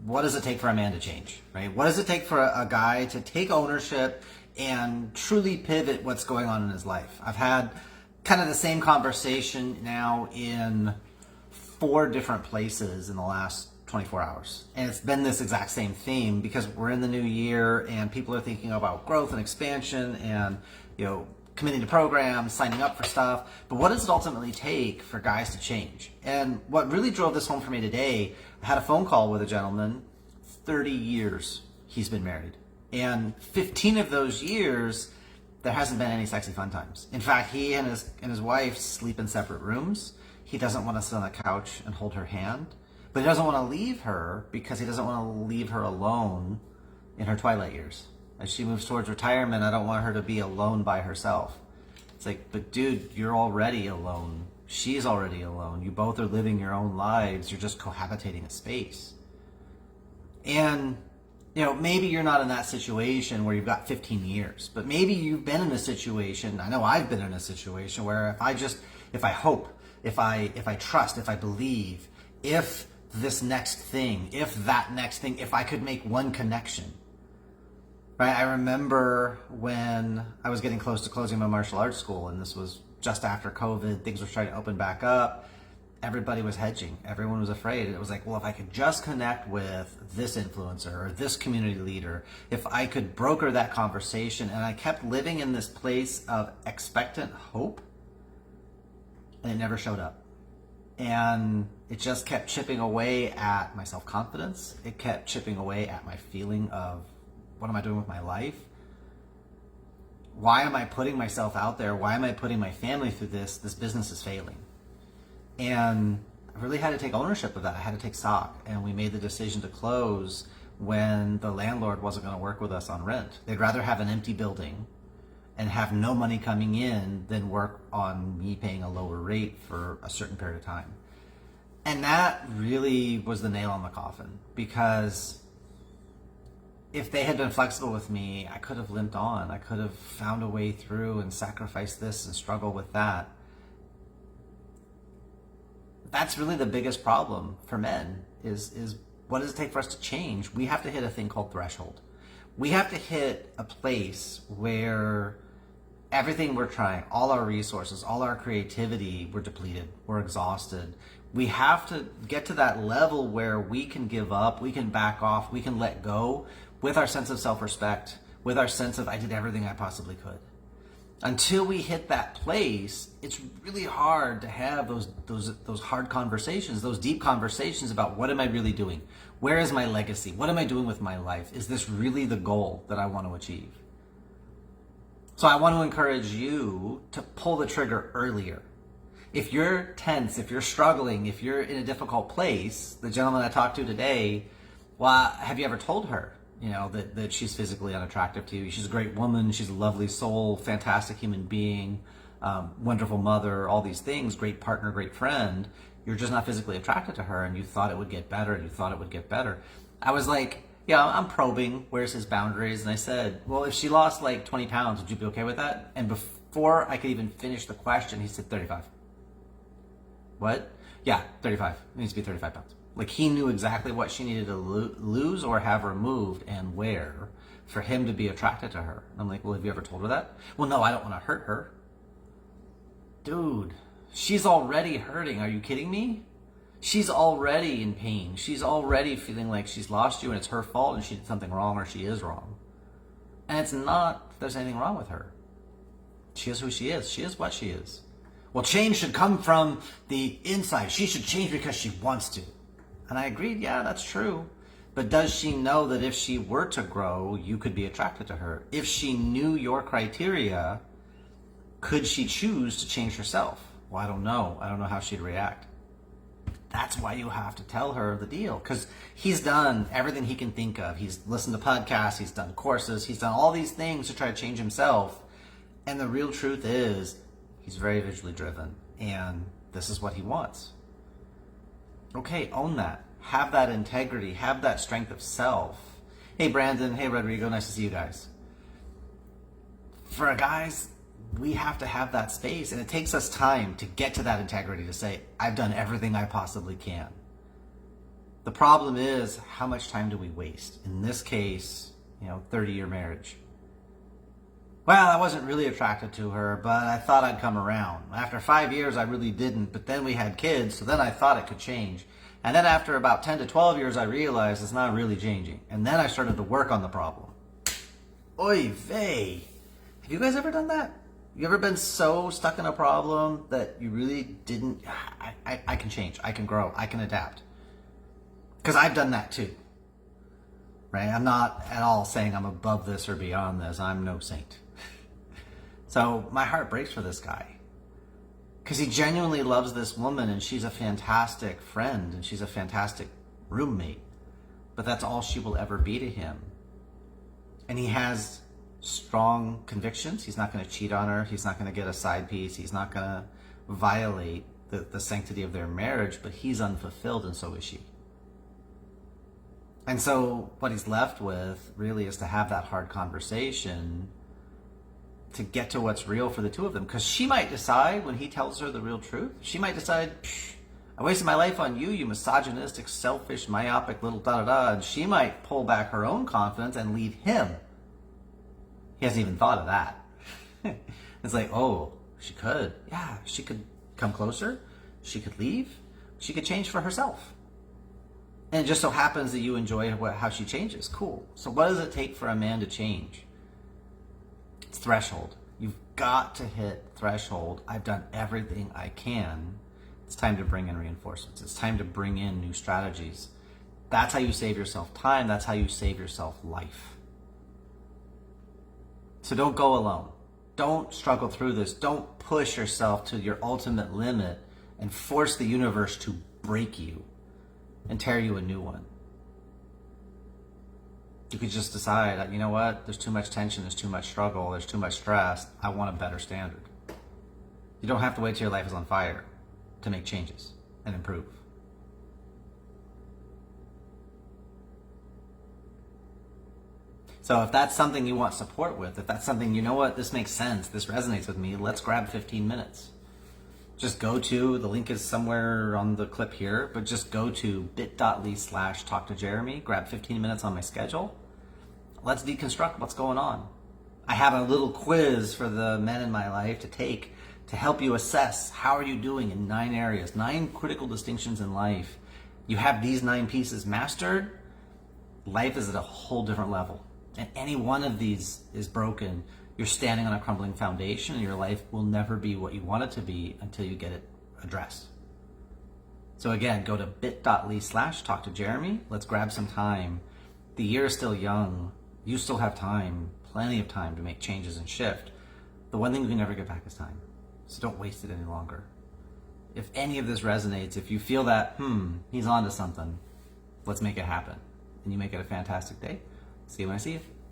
what does it take for a man to change, right? What does it take for a guy to take ownership and truly pivot what's going on in his life? I've had kind of the same conversation now in 4 different places in the last 24 hours. And it's been this exact same theme because we're in the new year and people are thinking about growth and expansion and, committing to programs, signing up for stuff. But what does it ultimately take for guys to change? And what really drove this home for me today, I had a phone call with a gentleman, 30 years he's been married. And 15 of those years, there hasn't been any sexy fun times. In fact, he and his wife sleep in separate rooms. He doesn't want to sit on the couch and hold her hand. But he doesn't want to leave her because he doesn't want to leave her alone in her twilight years. As she moves towards retirement, I don't want her to be alone by herself. It's like, but dude, you're already alone. She's already alone. You both are living your own lives. You're just cohabitating a space. And, maybe you're not in that situation where you've got 15 years, but maybe you've been in a situation, I know I've been in a situation where if I hope, if I trust, if I believe, if this next thing, if that next thing, if I could make one connection, right? I remember when I was getting close to closing my martial arts school, and this was just after COVID, things were starting to open back up. Everybody was hedging. Everyone was afraid. It was like, well, if I could just connect with this influencer or this community leader, if I could broker that conversation, and I kept living in this place of expectant hope, and it never showed up. And it just kept chipping away at my self-confidence. It kept chipping away at my feeling of, what am I doing with my life? Why am I putting myself out there? Why am I putting my family through this? This business is failing. And I really had to take ownership of that. I had to take stock. And we made the decision to close when the landlord wasn't going to work with us on rent. They'd rather have an empty building and have no money coming in than work on me paying a lower rate for a certain period of time. And that really was the nail on the coffin, because if they had been flexible with me, I could have limped on. I could have found a way through and sacrificed this and struggled with that. That's really the biggest problem for men is what does it take for us to change? We have to hit a thing called threshold. We have to hit a place where everything we're trying, all our resources, all our creativity, we're depleted, we're exhausted. We have to get to that level where we can give up, we can back off, we can let go with our sense of self-respect, with our sense of I did everything I possibly could. Until we hit that place, it's really hard to have those hard conversations, those deep conversations about what am I really doing? Where is my legacy? What am I doing with my life? Is this really the goal that I want to achieve? So I want to encourage you to pull the trigger earlier. If you're tense, if you're struggling, if you're in a difficult place, the gentleman I talked to today, well, have you ever told her, that she's physically unattractive to you? She's a great woman. She's a lovely soul, fantastic human being, wonderful mother, all these things, great partner, great friend. You're just not physically attracted to her, and you thought it would get better, and you thought it would get better. I was like, yeah, I'm probing where's his boundaries. And I said, well, if she lost like 20 pounds, would you be okay with that? And before I could even finish the question, he said 35. What? Yeah, 35. It needs to be 35 pounds. Like, he knew exactly what she needed to lose or have removed and where for him to be attracted to her. And I'm like, well, have you ever told her that? Well, no, I don't want to hurt her. Dude, she's already hurting. Are you kidding me? She's already in pain. She's already feeling like she's lost you and it's her fault and she did something wrong or she is wrong. And it's not that there's anything wrong with her. She is who she is. She is what she is. Well, change should come from the inside. She should change because she wants to. And I agreed, yeah, that's true. But does she know that if she were to grow, you could be attracted to her? If she knew your criteria, could she choose to change herself? Well, I don't know. I don't know how she'd react. That's why you have to tell her the deal, because he's done everything he can think of. He's listened to podcasts, he's done courses, he's done all these things to try to change himself. And the real truth is, he's very visually driven, and this is what he wants. Okay, own that. Have that integrity. Have that strength of self. Hey, Brandon. Hey, Rodrigo. Nice to see you guys. For guys, we have to have that space, and it takes us time to get to that integrity, to say, I've done everything I possibly can. The problem is, how much time do we waste? In this case, 30-year marriage. Well, I wasn't really attracted to her, but I thought I'd come around. After 5 years, I really didn't, but then we had kids, so then I thought it could change. And then after about 10 to 12 years, I realized it's not really changing. And then I started to work on the problem. Oy vey. Have you guys ever done that? You ever been so stuck in a problem that you really didn't, I can change, I can grow, I can adapt? Because I've done that too. Right? I'm not at all saying I'm above this or beyond this. I'm no saint. So my heart breaks for this guy. Because he genuinely loves this woman and she's a fantastic friend and she's a fantastic roommate. But that's all she will ever be to him. And he has strong convictions. He's not going to cheat on her. He's not going to get a side piece. He's not going to violate the sanctity of their marriage, but he's unfulfilled and so is she. And so what he's left with really is to have that hard conversation to get to what's real for the two of them. Because she might decide when he tells her the real truth, she might decide, I wasted my life on you, you misogynistic, selfish, myopic little da-da-da. And she might pull back her own confidence and leave him. He hasn't even thought of that. It's like, oh, she could. Yeah, she could come closer. She could leave. She could change for herself. And it just so happens that you enjoy how she changes. Cool. So what does it take for a man to change? It's threshold. You've got to hit threshold. I've done everything I can. It's time to bring in reinforcements. It's time to bring in new strategies. That's how you save yourself time. That's how you save yourself life. So don't go alone. Don't struggle through this. Don't push yourself to your ultimate limit and force the universe to break you and tear you a new one. You could just decide, you know what, there's too much tension, there's too much struggle, there's too much stress, I want a better standard. You don't have to wait till your life is on fire to make changes and improve. So if that's something you want support with, if that's something, you know what, this makes sense, this resonates with me, let's grab 15 minutes. Just go to, the link is somewhere on the clip here, but just go to bit.ly/talktojeremy, grab 15 minutes on my schedule. Let's deconstruct what's going on. I have a little quiz for the men in my life to take to help you assess how are you doing in 9 areas, 9 critical distinctions in life. You have these 9 pieces mastered, life is at a whole different level. And any one of these is broken, you're standing on a crumbling foundation and your life will never be what you want it to be until you get it addressed. So again, go to bit.ly/talktojeremy. Let's grab some time. The year is still young. You still have time, plenty of time to make changes and shift. The one thing you can never get back is time. So don't waste it any longer. If any of this resonates, if you feel that, he's onto something, let's make it happen. And you make it a fantastic day. See you when I see you.